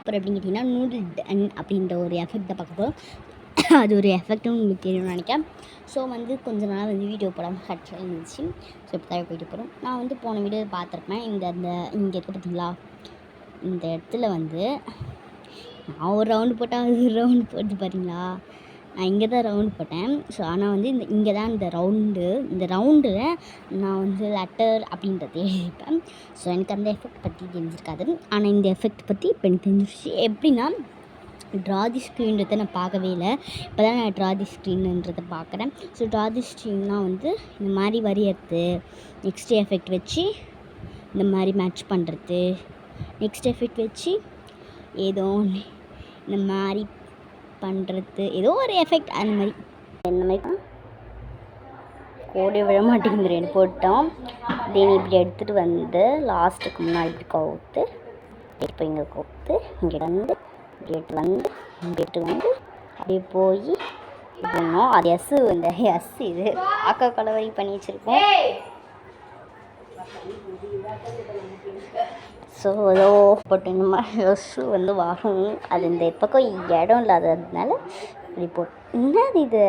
போகிறோம் அப்படின்னு கேட்டிங்கன்னா நூடுல் டன் அப்படின்ற ஒரு எஃபெக்ட் தான் பார்க்க போகிறோம். அது ஒரு எஃபெக்ட்டும் உங்களுக்கு தெரியும்னு நினைக்கிறேன். ஸோ வந்து கொஞ்ச நாள் வந்து வீடியோ போடாமல் கட்சியில் இருந்துச்சு. ஸோ இப்போ தான் போயிட்டு போகிறோம். நான் வந்து போன வீடியோ பார்த்துருப்பேன். இங்கே இருக்க பார்த்தீங்களா, இந்த இடத்துல வந்து நான் ஒரு ரவுண்டு போட்டால் அது ஒரு ரவுண்டு போட்டு பார்த்தீங்களா, நான் இங்கே தான் ரவுண்டு போட்டேன். ஸோ ஆனால் வந்து இங்கே தான் இந்த ரவுண்டில் நான் வந்து லெட்டர் அப்படின்றத எழுதிப்பேன். ஸோ எனக்கு அந்த எஃபெக்ட் பற்றி தெரிஞ்சிருக்காது. ஆனால் இந்த எஃபெக்ட் பற்றி இப்போ எனக்கு தெரிஞ்சிருச்சு. எப்படின்னா, ட்ரா தி ஸ்க்ரீன்றதை நான் பார்க்கவே இல்லை. இப்போ தான் நான் ட்ரா தி ஸ்க்ரீன்ன்றதை பார்க்குறேன். ஸோ ட்ரா தி ஸ்க்ரீன்னால் வந்து இந்த மாதிரி வரையறது, நெக்ஸ்ட் எஃபெக்ட் வச்சு இந்த மாதிரி மேட்ச் பண்ணுறது, நெக்ஸ்ட் எஃபெக்ட் வச்சு ஏதோ ஒன்று இந்த மாதிரி பண்ணுறது, ஏதோ ஒரு எஃபெக்ட் அந்த மாதிரி இந்த மாதிரி கோடி விழ மாட்டேங்குது. ரெண்டு போட்டோம். தென் இப்படி எடுத்துகிட்டு வந்து லாஸ்ட்டுக்கு முன்னாடி இப்படி கவுத்து இப்போ இங்கே கவுத்து இங்கே வந்து கேட்டு வந்து கேட்டு வந்து அப்படியே போய் பண்ணோம். அது இந்த இது ஆக்கா கலவரி பண்ணி வச்சுருக்கோம். ஸோ ஏதோ போட்டு இந்த மாதிரி எஸ்ஸு வந்து வரும். அது இந்த பக்கம் இடம் இல்லாததுனால இப்படி போட்டு என்னது இது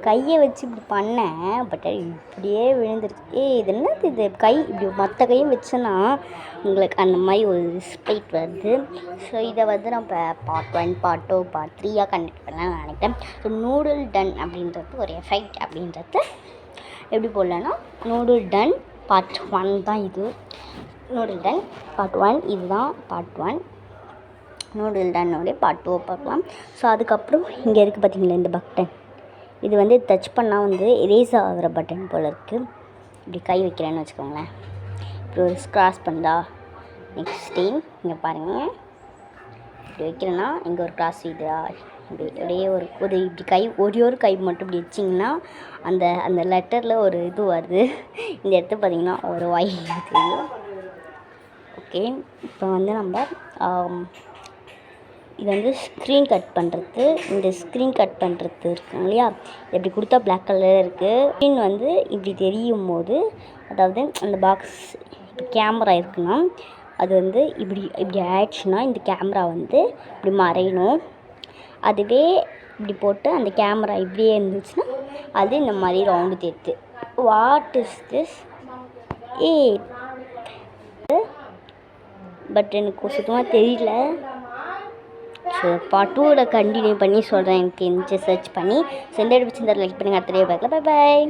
கையை வச்சு இப்படி பண்ணேன். பட் இப்படியே விழுந்துருச்சு. இது என்னது இது கை இப்படி மற்ற கையும் வச்சேன்னா உங்களுக்கு அந்த மாதிரி ஒரு ஸ்பைட் வருது. ஸோ இதை வந்து நம்ம பார்ட் 1, பார்ட் 2, பார்ட் 3 கண்டக்ட் பண்ணலாம்னு நினைக்கிறேன். ஸோ நூடுல் டன் அப்படின்றது ஒரு எஃபெக்ட் அப்படின்றது எப்படி போடலன்னா, நூடுல் டன் பார்ட் 1 தான் இது. நூடுல் டன் பார்ட் 1 இதுதான் பார்ட் 1. நூடுல் டன்னோடைய பார்ட் 2 பார்க்கலாம். ஸோ அதுக்கப்புறம் இங்கே இருக்குது பார்த்தீங்களா இந்த பட்டன், இது வந்து டச் பண்ணால் வந்து எரேஸ் ஆகிற பட்டன் போல் இருக்குது. இப்படி கை வைக்கிறேன்னு வச்சுக்கோங்களேன். இப்படி ஒரு ஸ்க்ராஸ் பண்ணா நெக்ஸ்ட் டைம் இங்கே பாருங்கள், இப்படி வைக்கிறேன்னா இங்கே ஒரு கிராஸ் இதா இப்படி அப்படியே ஒரு இப்படி கை ஒரு கை மட்டும் இப்படி வச்சிங்கன்னா அந்த லெட்டரில் ஒரு இது வருது. இந்த இடத்துல பார்த்திங்கன்னா ஒரு ஒய் தெரியும். ஓகே, இப்போ வந்து நம்ம இது வந்து ஸ்க்ரீன் கட் பண்ணுறது, இந்த ஸ்க்ரீன் கட் பண்ணுறது இருக்குங்க இல்லையா, எப்படி கொடுத்தா பிளாக் கலரில் இருக்குது. ஸ்க்ரீன் வந்து இப்படி தெரியும் போது, அதாவது அந்த பாக்ஸ் இப்போ கேமரா இருக்குன்னா அது வந்து இப்படி ஆயிடுச்சுன்னா இந்த கேமரா வந்து இப்படி மறையணும். அதுவே இப்படி போட்டு அந்த கேமரா இப்படியே இருந்துச்சுன்னா அது இந்த மாதிரி ரவுண்டு தேர்த்து. வாட் இஸ் திஸ் பட் எனக்கு சுத்தமாக தெரியல. ஸோ பார்ட் 2ல் கண்டினியூ பண்ணி சொல்கிறேன். எனக்கு தெரிஞ்சு சர்ச் பண்ணி சென்டர் பிடிச்சிருந்தால் லைக் பண்ணுங்கள். அடுத்த வீடியோ பார்க்கலாம். Bye bye.